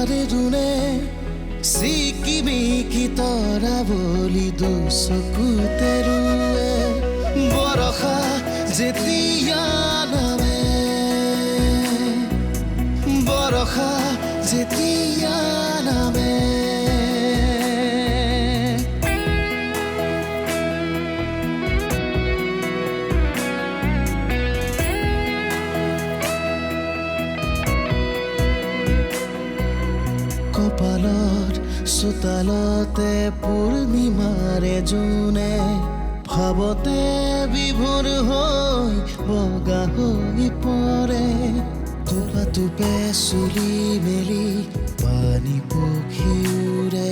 তাৰে দুনে সিকিমিকি তৰা বলি দুচকুতে ৰুৱে বৰষা যেতিয়া নামে বৰষা যেতিয়া নামে কপালত চোতালতে পূৰ্ণিমাৰে জোনে ভাবতে বিভোৰ হৈ বগা হৈ পৰে টোপা টোপে চুলি মেলি পানী পখি উৰে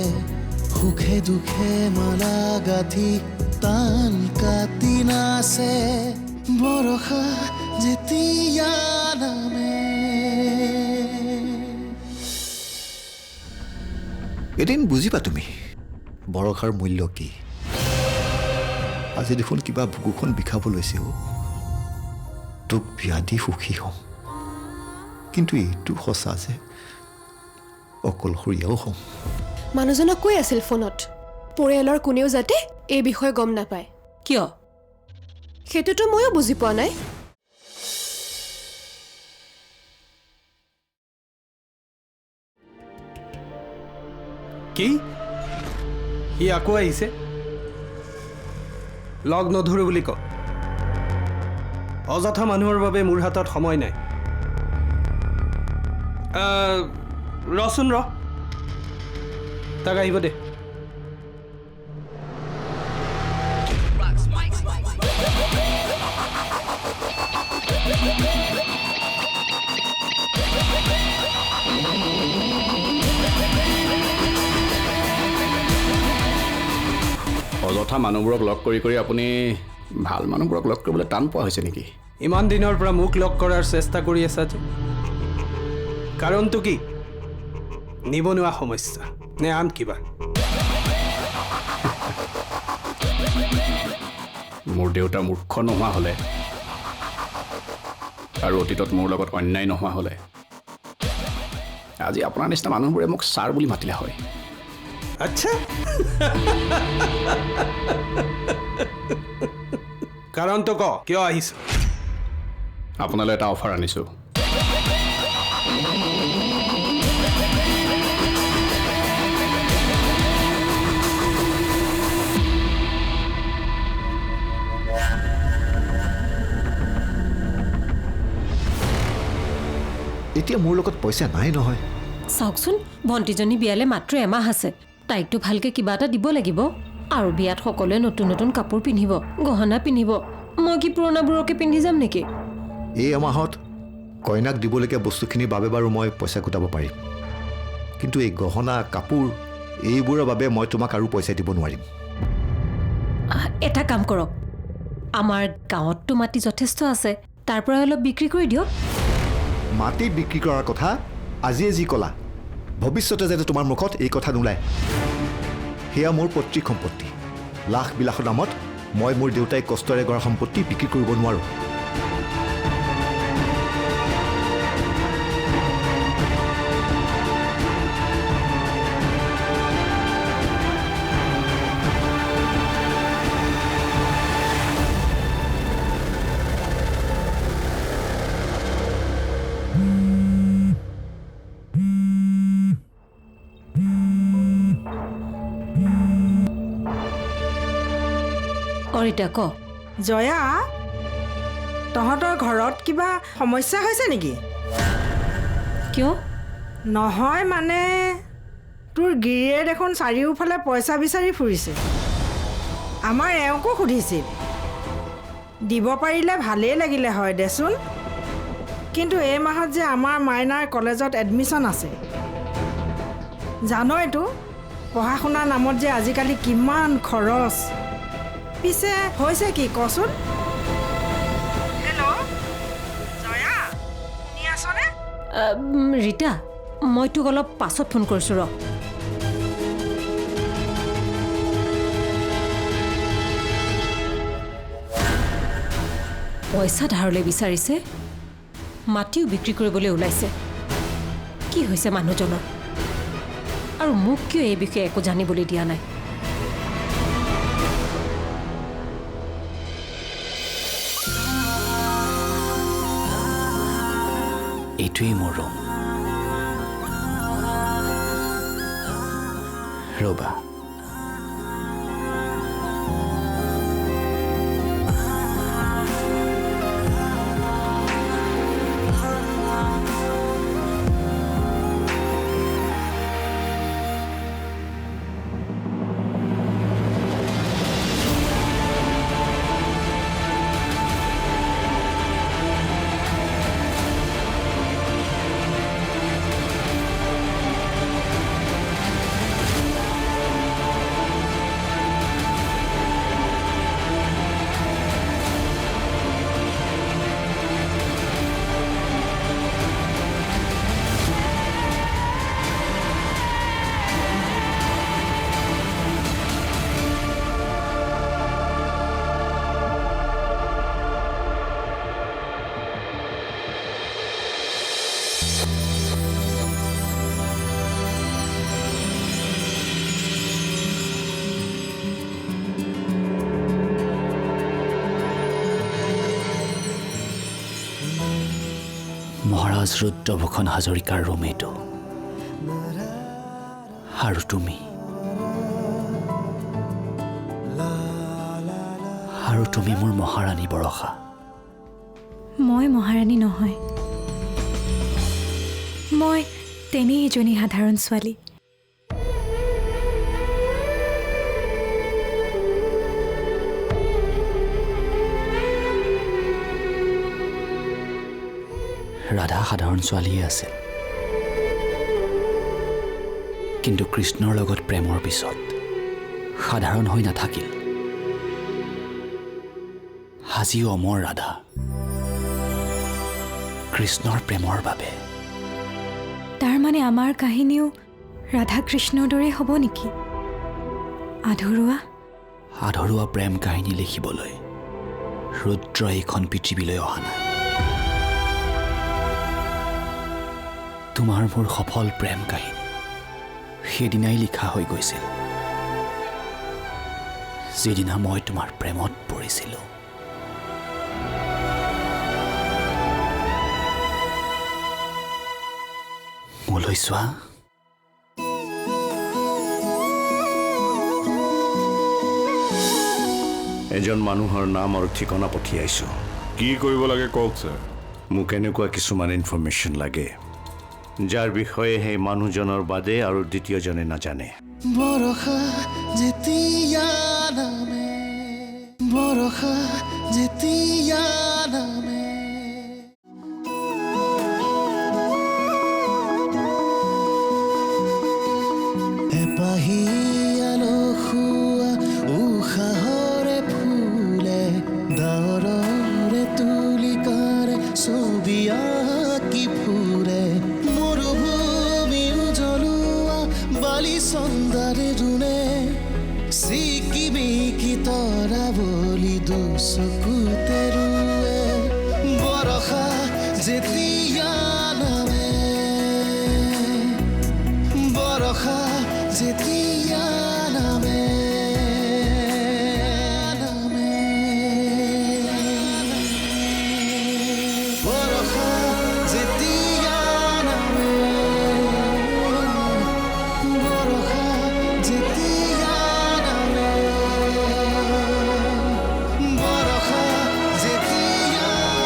সুখে দুখে মালা গাঁঠি তাল কাটি নাচে বৰষা যেতিয়া নামে এদিন বুজিবা তুমি বৰষাৰ মূল্য কি আজি দেখোন কিবা বুকুখন বিষাব লৈছে তোক বিয়া দি সুখী হওঁ কিন্তু এইটো সঁচা যে অকলশৰীয়াও হওঁ মানুহজনক কৈ আছিল ফোনত পৰিয়ালৰ কোনেও যাতে এই বিষয়ে গম নাপায় কিয় সেইটোতো ময়ো বুজি পোৱা নাই কি সি আকৌ আহিছে লগ নধৰো বুলি ক অযথা মানুহৰ বাবে মোৰ হাতত সময় নাই ৰচোন ৰ তাক আহিব দে অযথা মানুহবোৰক লগ কৰি কৰি আপুনি ভাল মানুহবোৰক লগ কৰিবলৈ টান পোৱা হৈছে নেকি ইমান দিনৰ পৰা মোক লগ কৰাৰ চেষ্টা কৰি আছা যে কাৰণটো কি নিবনুৱা সমস্যা নে আন কিবা মোৰ দেউতা মূৰ্খ নোহোৱা হ'লে আৰু অতীতত মোৰ লগত অন্যায় নোহোৱা হ'লে আজি আপোনাৰ নিচিনা মানুহবোৰে মোক ছাৰ বুলি মাতিলে হয় আচ্ছা কাৰণটো ক কিয় আহিছ আপোনালৈ এটা অফাৰ আনিছোঁ এতিয়া মোৰ লগত পইচা নাই নহয় চাওকচোন ভণ্টিজনী বিয়ালে মাত্ৰ এমাহ আছে তাইকতো ভালকে কিবা এটা দিব লাগিব আৰু বিয়াত সকলোৱে নতুন নতুন কাপোৰ পিন্ধিব গহনা পিন্ধিব মই কি পুৰণাবোৰকে পিন্ধি যাম নেকি এই এমাহত কইনাক দিবলগীয়া বস্তুখিনিৰ বাবে বাৰু মই পইচা গোটাব পাৰিম কিন্তু এই গহনা কাপোৰ এইবোৰৰ বাবে মই তোমাক আৰু পইচা দিব নোৱাৰিম এটা কাম কৰক আমাৰ গাঁৱততো মাটি যথেষ্ট আছে তাৰ পৰা অলপ বিক্ৰী কৰি দিয়ক মাটি বিক্ৰী কৰাৰ কথা আজিয়ে যি ক'লা ভৱিষ্যতে যাতে তোমাৰ মুখত এই কথা নোলায় সেয়া মোৰ পৈতৃক সম্পত্তি লাখ বিলাসৰ নামত মই মোৰ দেউতাই কষ্টৰে গঢ়া সম্পত্তি বিক্ৰী কৰিব নোৱাৰোঁ অৰিতা ক জয়া তহঁতৰ ঘৰত কিবা সমস্যা হৈছে নেকি কিয় নহয় মানে তোৰ গিৰিয়ে দেখোন চাৰিওফালে পইচা বিচাৰি ফুৰিছে আমাৰ এওঁকো সুধিছিল দিব পাৰিলে ভালেই লাগিলে হয় দেচোন কিন্তু এই মাহত যে আমাৰ মাইনাৰ কলেজত এডমিশ্যন আছে জানইতো পঢ়া শুনাৰ নামত যে আজিকালি কিমান খৰচ পিছে হৈছে কি কচোন হেল্ল' জয়া শুনি আছনে ৰীতা মই তোক অলপ পাছত ফোন কৰিছোঁ ৰ পইচা ধাৰলৈ বিচাৰিছে মাটিও বিক্ৰী কৰিবলৈ ওলাইছে কি হৈছে মানুহজনৰ আৰু মোক কিয় এই বিষয়ে একো জানিবলৈ দিয়া নাই? এইটোৱেই মোৰ ৰুম। ৰ'বা, মহাৰাজ ৰুদ্ৰভূষণ হাজৰিকাৰ ৰুম এইটো। আৰু তুমি মোৰ মহাৰাণী বৰষা। মই মহাৰাণী নহয়, মই তেনেই এজনী সাধাৰণ ছোৱালী। ৰাধা সাধাৰণ ছোৱালীয়ে আছিল, কিন্তু কৃষ্ণৰ লগত প্ৰেমৰ পিছত সাধাৰণ হৈ নাথাকিল। আজিও অমৰ ৰাধা কৃষ্ণৰ প্ৰেমৰ বাবে। তাৰ মানে আমাৰ কাহিনীও ৰাধা কৃষ্ণৰ দৰে হ'ব নেকি? আধৰুৱা প্ৰেম কাহিনী লিখিবলৈ ৰুদ্ৰ এইখন পৃথিৱীলৈ অহা নাই। তোমাৰ মোৰ সফল প্ৰেম কাহিনী সেইদিনাই লিখা হৈ গৈছিল, যিদিনা মই তোমাৰ প্ৰেমত পৰিছিলোঁ। মোলৈ চোৱা, এজন মানুহৰ নাম আৰু ঠিকনা পঠিয়াইছোঁ। কি কৰিব লাগে কওক ছাৰ। মোক এনেকুৱা কিছুমান ইনফৰমেশ্যন লাগে যাৰ বিষয়ে সেই মানুহজনৰ বাদে আৰু দ্বিতীয়জনে নাজানে। বৰষা যেতিয়া নামে, বৰষা যেতিয়া নামে, এপাহি আলসুৱা উশাহৰে ফুলে, ডাৱৰৰে তুলিকাৰে ছবি আঁকি ফুৰে, মৰুভূমি জ্বলোৱা বালি চন্দাৰে ৰুণে, চিকিমিকি তৰা বলি দুচকুতে ৰুৱে, বৰষা যেতিয়া নামে, বৰষা যেতিয়া নামে, বৰষা যেতিয়া নামে, বৰষা যেতিয়া নামে, বৰষা যেতিয়া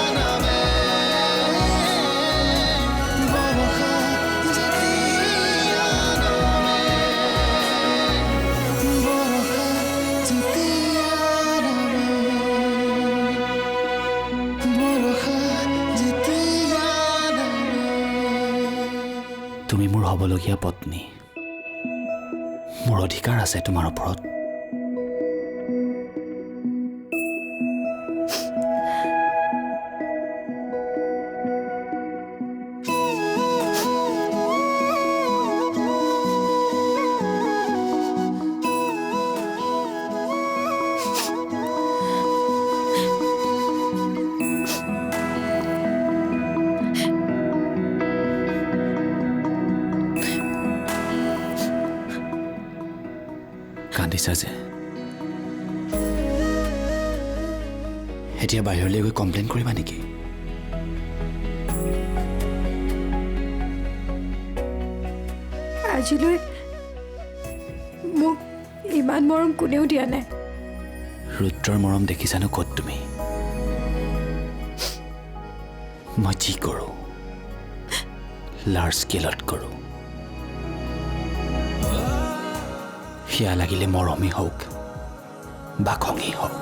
নামে, বৰষা যেতিয়া নামে, বৰষা যেতিয়া নামে, বৰষা যেতিয়া নামে। তুমি মোৰ হ'বলগীয়া পত্নী, মোৰ অধিকাৰ আছে তোমাৰ ওপৰত। কৰিছা যে এতিয়া বাহিৰলৈ গৈ কমপ্লেইন কৰিবা নেকি? আজিলৈ মোক ইমান মৰম কোনেও দিয়া নাই। ৰুদ্ৰৰ মৰম দেখিছানো ক'ত তুমি? মই যি কৰোঁ লাৰ্জ স্কেলত কৰোঁ। সেয়া লাগিলে মৰমেই হওক বা খঙেই হওক,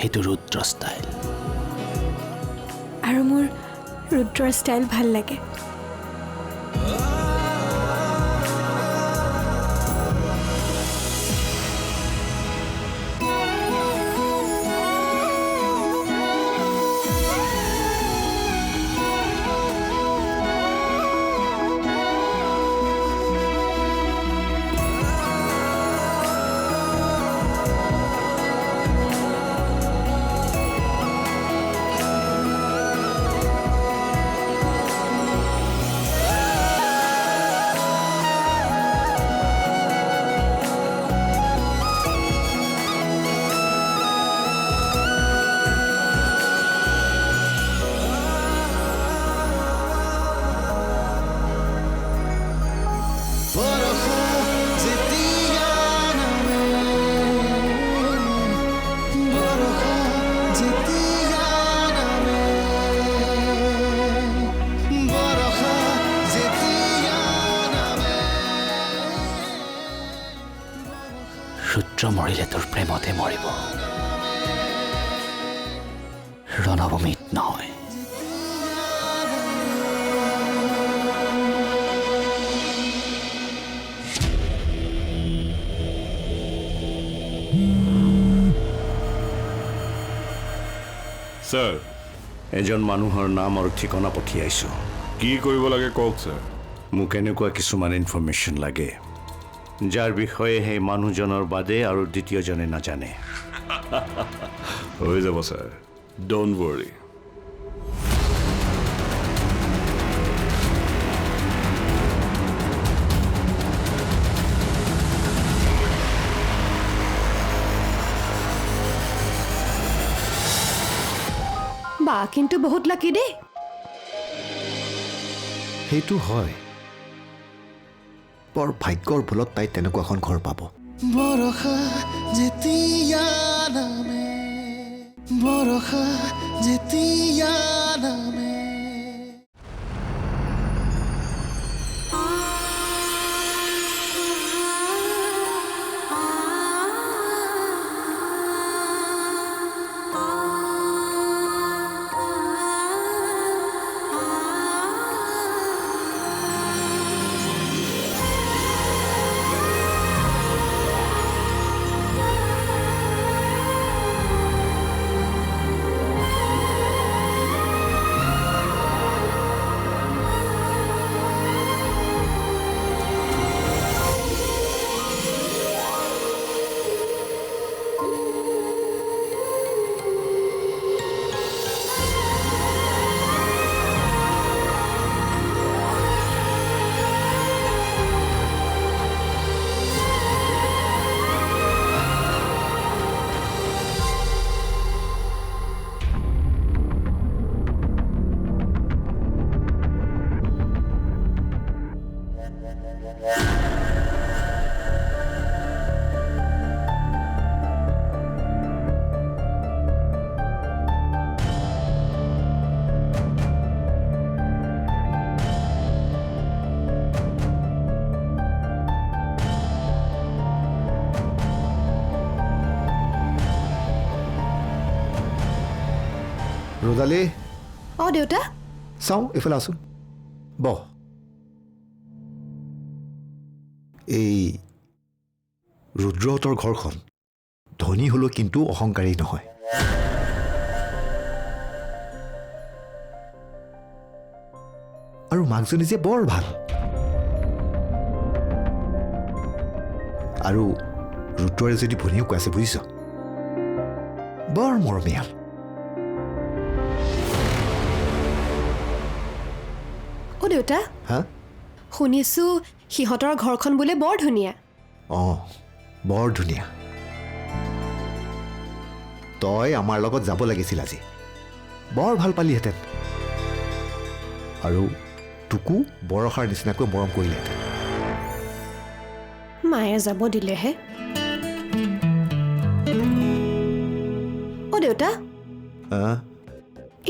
সেইটো ৰুদ্ৰ ষ্টাইল। আৰু মোৰ ৰুদ্ৰৰ ষ্টাইল ভাল লাগে। ৰুদ্ৰ মৰিলে তোৰ প্ৰেমতে মৰিব, ৰণভূমিত নহয়। স্যাৰ, এজন মানুহৰ নাম আৰু ঠিকনা পঠিয়াইছোঁ। কি কৰিব লাগে কওক স্যাৰ। মোক এনেকুৱা কিছুমান ইনফৰমেশ্যন লাগে যাৰ বিষয়ে সেই মানুহজনৰ বাদে আৰু দ্বিতীয়জনে নাজানে। হৈ যাব স্যাৰ, ডোণ্ট ৱৰি। বা কিন্তু বহুত লাকি দেই। সেইটো হয়, বৰ ভাগ্যৰ বলত তাই তেনেকুৱা এখন ঘৰ পাব। বৰষা যেতিয়া নামে, বৰষা যেতিয়া নামে। ৰোজালী, অঁ দেউতা, চাওঁ এইফালে আছোন। বহ। এই ৰুদ্ৰহঁতৰ ঘৰখন ধনী হ'লেও কিন্তু অহংকাৰী নহয়। আৰু মাকজনী যে বৰ ভাল। আৰু ৰুদ্ৰৰে যদি ভনীয়েক আছে বুজিছ, বৰ মৰমীয়াল। অ' দেউতা, হা? শুনিছোঁ সিহঁতৰ ঘৰখন বোলে বৰ ধুনীয়া। অঁ বৰ ধুনীয়া তই আমাৰ লগত যাব লাগিছিল আজি বৰ ভাল পালিহেঁতেন আৰু তোকো বৰষাৰ নিচিনাকৈ মৰম কৰিলেহেঁতেন মায়ে যাব দিলেহে অ' দেউতা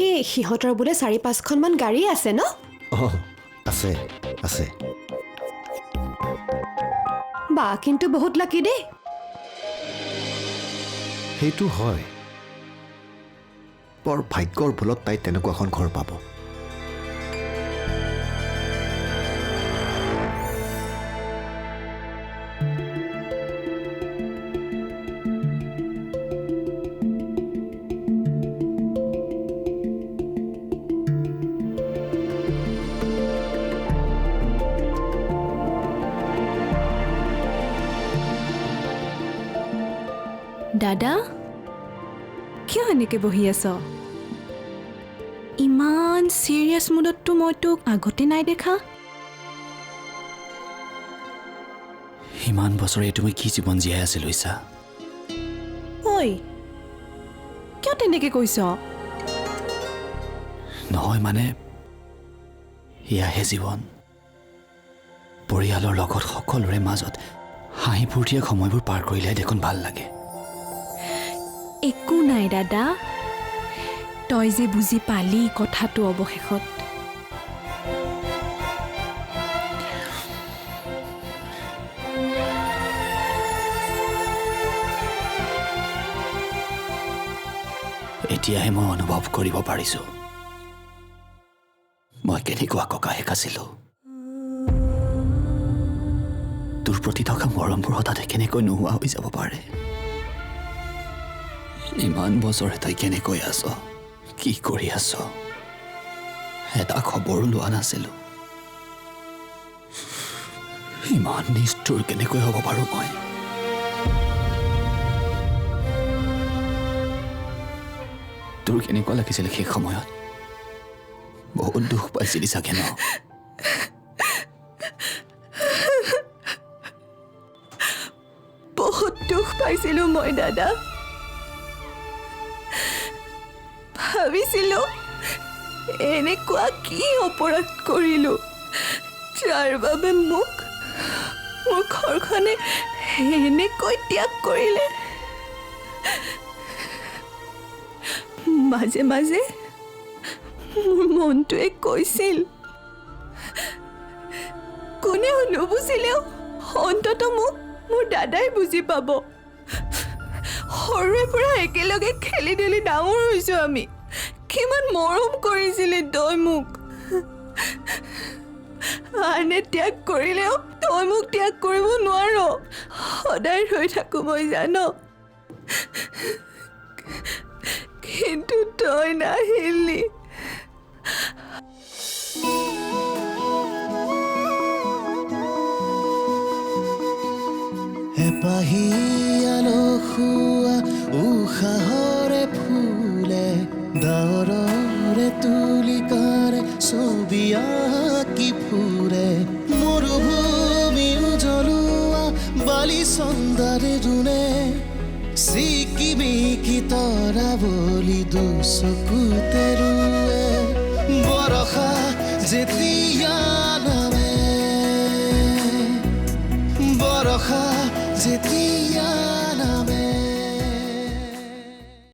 এই সিহঁতৰ বোলে 4-5খনমান গাড়ী আছে ন অঁ আছে আছে বা কিন্তু বহুত লাকি দেই সেইটো হয় বৰ ভাগ্যৰ বলত তাই তেনেকুৱা এখন ঘৰ পাব দাদা কিয় এনেকৈ বহি আছ ইমান চিৰিয়াছ মুডততো মই তোক আগতে নাই দেখা ইমান বছৰে তুমি কি জীৱন জীয়াই আছিলো ইছা ঐ কিয় তেনেকৈ কৈছ নহয় মানে এয়াহে জীৱন পৰিয়ালৰ লগত সকলোৰে মাজত হাঁহি ফূৰ্তিৰে সময়বোৰ পাৰ কৰিলে দেখোন ভাল লাগে একো নাই দাদা তই যে বুজি পালি কথাটো অৱশেষত এতিয়াহে মই অনুভৱ কৰিব পাৰিছোঁ মই কেনেকুৱা ককায়েক আছিলোঁ তোৰ প্ৰতি থকা মৰমবোৰ হঠাতে কেনেকৈ নোহোৱা হৈ যাব পাৰে ইমান বছৰে তই কেনেকৈ আছ কি কৰি আছ এটা খবৰো লোৱা নাছিলোঁ ইমান নিষ্ঠুৰ কেনেকৈ হ'ব পাৰোঁ মই তোৰ কেনেকুৱা লাগিছিল সেই সময়ত বহুত দুখ পাইছিলি চাগে ন বহুত দুখ পাইছিলোঁ মই দাদা ভাবিছিলোঁ এনেকুৱা কি অপৰাধ কৰিলোঁ যাৰ বাবে মোক মোৰ ঘৰখনে এনেকৈ ত্যাগ কৰিলে মাজে মাজে মোৰ মনটোৱে কৈছিল কোনেও নুবুজিলেও অন্ততঃ মোক মোৰ দাদাই বুজি পাব সৰুৰে পৰা একেলগে খেলি ধূলি ডাঙৰ হৈছোঁ আমি কিমান মৰম কৰিছিলি তই মোক আনে ত্যাগ কৰিলেও তই মোক ত্যাগ কৰিব নোৱাৰ সদায় ৰৈ থাকোঁ মই জান কিন্তু তই নাহিলি এপাহিয়ালখুৱা উশাহৰে ফুলে ডাৱৰৰে তুলিকাৰে ছবি আঁকি ফুৰে মৰুভূমি জ্বলোৱা বালি চন্দাৰে ৰুণে চিকিমিকি তৰা বলি দুচকুতে ৰুৱে বৰষা যেতিয়া